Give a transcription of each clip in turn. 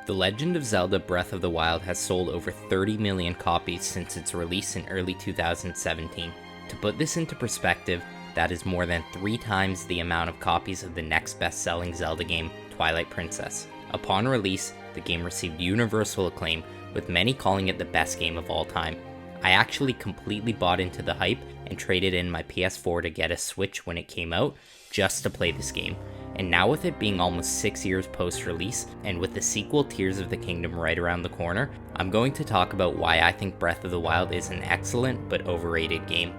The Legend of Zelda Breath of the Wild has sold over 30 million copies since its release in early 2017. To put this into perspective, that is more than 3 times the amount of copies of the next best-selling Zelda game, Twilight Princess. Upon release, the game received universal acclaim, with many calling it the best game of all time. I actually completely bought into the hype and traded in my PS4 to get a Switch when it came out, just to play this game. And now with it being almost 6 years post-release, and with the sequel Tears of the Kingdom right around the corner, I'm going to talk about why I think Breath of the Wild is an excellent but overrated game.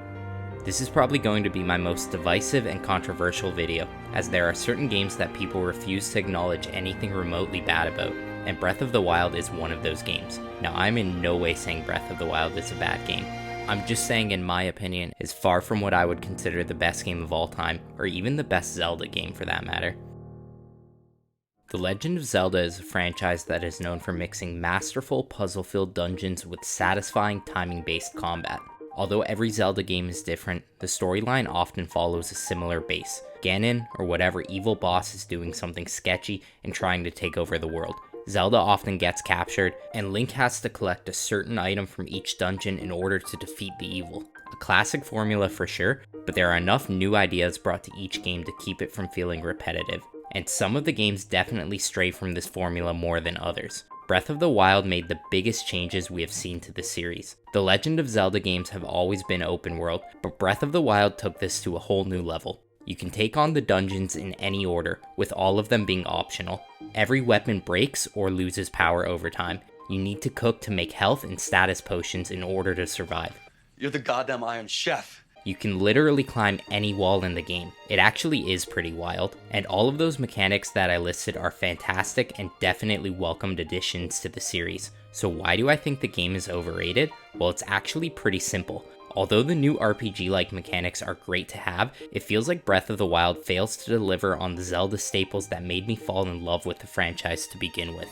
This is probably going to be my most divisive and controversial video, as there are certain games that people refuse to acknowledge anything remotely bad about, and Breath of the Wild is one of those games. Now, I'm in no way saying Breath of the Wild is a bad game. I'm just saying, in my opinion, is far from what I would consider the best game of all time, or even the best Zelda game for that matter. The Legend of Zelda is a franchise that is known for mixing masterful puzzle-filled dungeons with satisfying timing-based combat. Although every Zelda game is different, the storyline often follows a similar base. Ganon, or whatever evil boss, is doing something sketchy and trying to take over the world. Zelda often gets captured, and Link has to collect a certain item from each dungeon in order to defeat the evil. A classic formula for sure, but there are enough new ideas brought to each game to keep it from feeling repetitive. And some of the games definitely stray from this formula more than others. Breath of the Wild made the biggest changes we have seen to the series. The Legend of Zelda games have always been open world, but Breath of the Wild took this to a whole new level. You can take on the dungeons in any order, with all of them being optional. Every weapon breaks or loses power over time. You need to cook to make health and status potions in order to survive. You're the goddamn Iron Chef. You can literally climb any wall in the game. It actually is pretty wild, and all of those mechanics that I listed are fantastic and definitely welcomed additions to the series. So why do I think the game is overrated? Well, it's actually pretty simple. Although the new RPG-like mechanics are great to have, it feels like Breath of the Wild fails to deliver on the Zelda staples that made me fall in love with the franchise to begin with.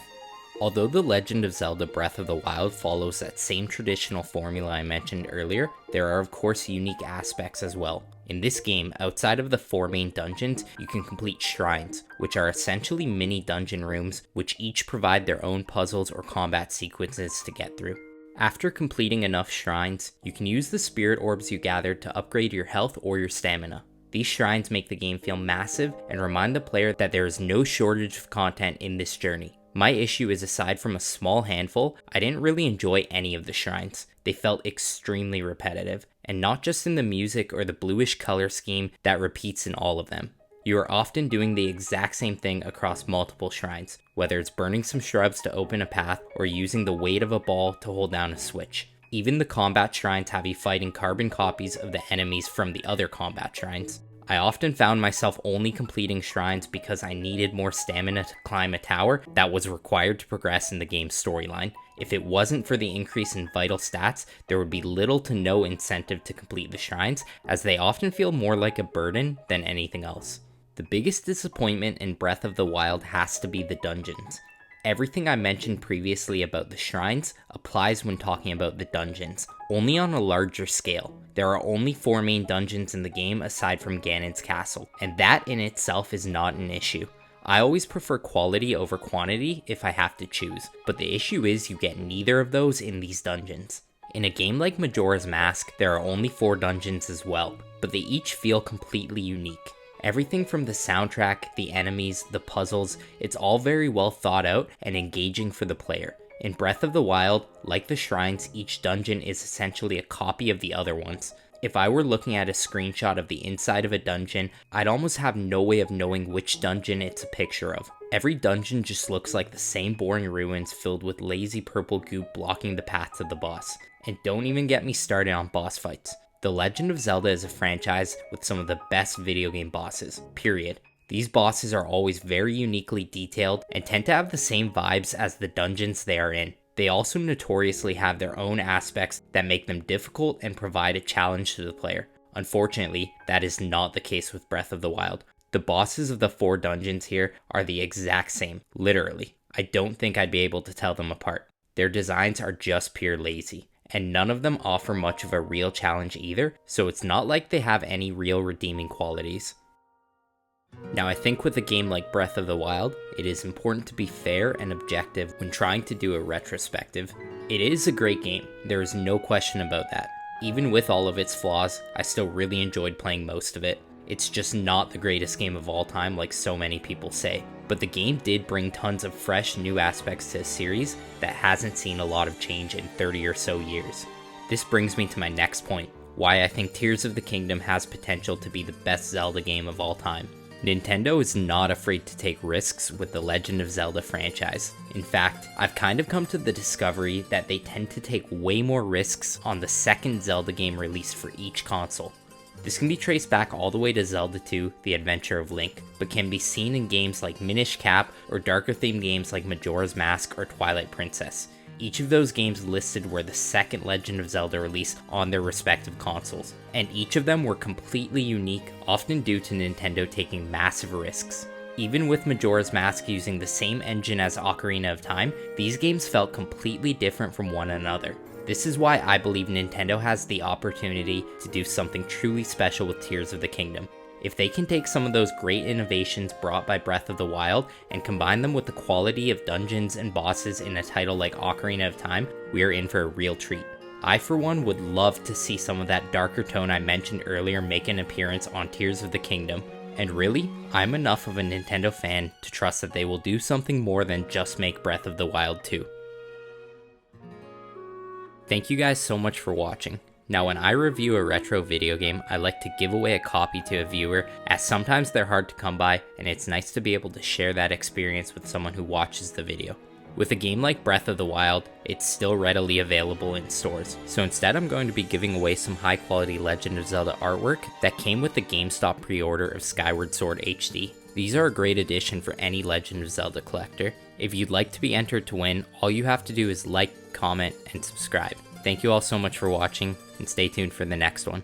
Although The Legend of Zelda Breath of the Wild follows that same traditional formula I mentioned earlier, there are of course unique aspects as well. In this game, outside of the 4 main dungeons, you can complete shrines, which are essentially mini dungeon rooms, which each provide their own puzzles or combat sequences to get through. After completing enough shrines, you can use the spirit orbs you gathered to upgrade your health or your stamina. These shrines make the game feel massive and remind the player that there is no shortage of content in this journey. My issue is, aside from a small handful, I didn't really enjoy any of the shrines. They felt extremely repetitive, and not just in the music or the bluish color scheme that repeats in all of them. You are often doing the exact same thing across multiple shrines, whether it's burning some shrubs to open a path or using the weight of a ball to hold down a switch. Even the combat shrines have you fighting carbon copies of the enemies from the other combat shrines. I often found myself only completing shrines because I needed more stamina to climb a tower that was required to progress in the game's storyline. If it wasn't for the increase in vital stats, there would be little to no incentive to complete the shrines, as they often feel more like a burden than anything else. The biggest disappointment in Breath of the Wild has to be the dungeons. Everything I mentioned previously about the shrines applies when talking about the dungeons, only on a larger scale. There are only 4 main dungeons in the game aside from Ganon's castle, and that in itself is not an issue. I always prefer quality over quantity if I have to choose, but the issue is you get neither of those in these dungeons. In a game like Majora's Mask, there are only 4 dungeons as well, but they each feel completely unique. Everything from the soundtrack, the enemies, the puzzles, it's all very well thought out and engaging for the player. In Breath of the Wild, like the shrines, each dungeon is essentially a copy of the other ones. If I were looking at a screenshot of the inside of a dungeon, I'd almost have no way of knowing which dungeon it's a picture of. Every dungeon just looks like the same boring ruins filled with lazy purple goop blocking the path to the boss. And don't even get me started on boss fights. The Legend of Zelda is a franchise with some of the best video game bosses, period. These bosses are always very uniquely detailed and tend to have the same vibes as the dungeons they are in. They also notoriously have their own aspects that make them difficult and provide a challenge to the player. Unfortunately, that is not the case with Breath of the Wild. The bosses of the 4 dungeons here are the exact same, literally. I don't think I'd be able to tell them apart. Their designs are just pure lazy, and none of them offer much of a real challenge either, so it's not like they have any real redeeming qualities. Now I think with a game like Breath of the Wild, it is important to be fair and objective when trying to do a retrospective. It is a great game, there is no question about that. Even with all of its flaws, I still really enjoyed playing most of it. It's just not the greatest game of all time like so many people say, but the game did bring tons of fresh new aspects to a series that hasn't seen a lot of change in 30 or so years. This brings me to my next point, why I think Tears of the Kingdom has potential to be the best Zelda game of all time. Nintendo is not afraid to take risks with the Legend of Zelda franchise. In fact, I've kind of come to the discovery that they tend to take way more risks on the second Zelda game released for each console. This can be traced back all the way to Zelda 2, The Adventure of Link, but can be seen in games like Minish Cap or darker themed games like Majora's Mask or Twilight Princess. Each of those games listed were the second Legend of Zelda release on their respective consoles, and each of them were completely unique, often due to Nintendo taking massive risks. Even with Majora's Mask using the same engine as Ocarina of Time, these games felt completely different from one another. This is why I believe Nintendo has the opportunity to do something truly special with Tears of the Kingdom. If they can take some of those great innovations brought by Breath of the Wild and combine them with the quality of dungeons and bosses in a title like Ocarina of Time, we are in for a real treat. I for one would love to see some of that darker tone I mentioned earlier make an appearance on Tears of the Kingdom. And really, I'm enough of a Nintendo fan to trust that they will do something more than just make Breath of the Wild 2. Thank you guys so much for watching. Now when I review a retro video game, I like to give away a copy to a viewer, as sometimes they're hard to come by, and it's nice to be able to share that experience with someone who watches the video. With a game like Breath of the Wild, it's still readily available in stores, so instead I'm going to be giving away some high quality Legend of Zelda artwork that came with the GameStop pre-order of Skyward Sword HD. These are a great addition for any Legend of Zelda collector. If you'd like to be entered to win, all you have to do is like, comment, and subscribe. Thank you all so much for watching, and stay tuned for the next one.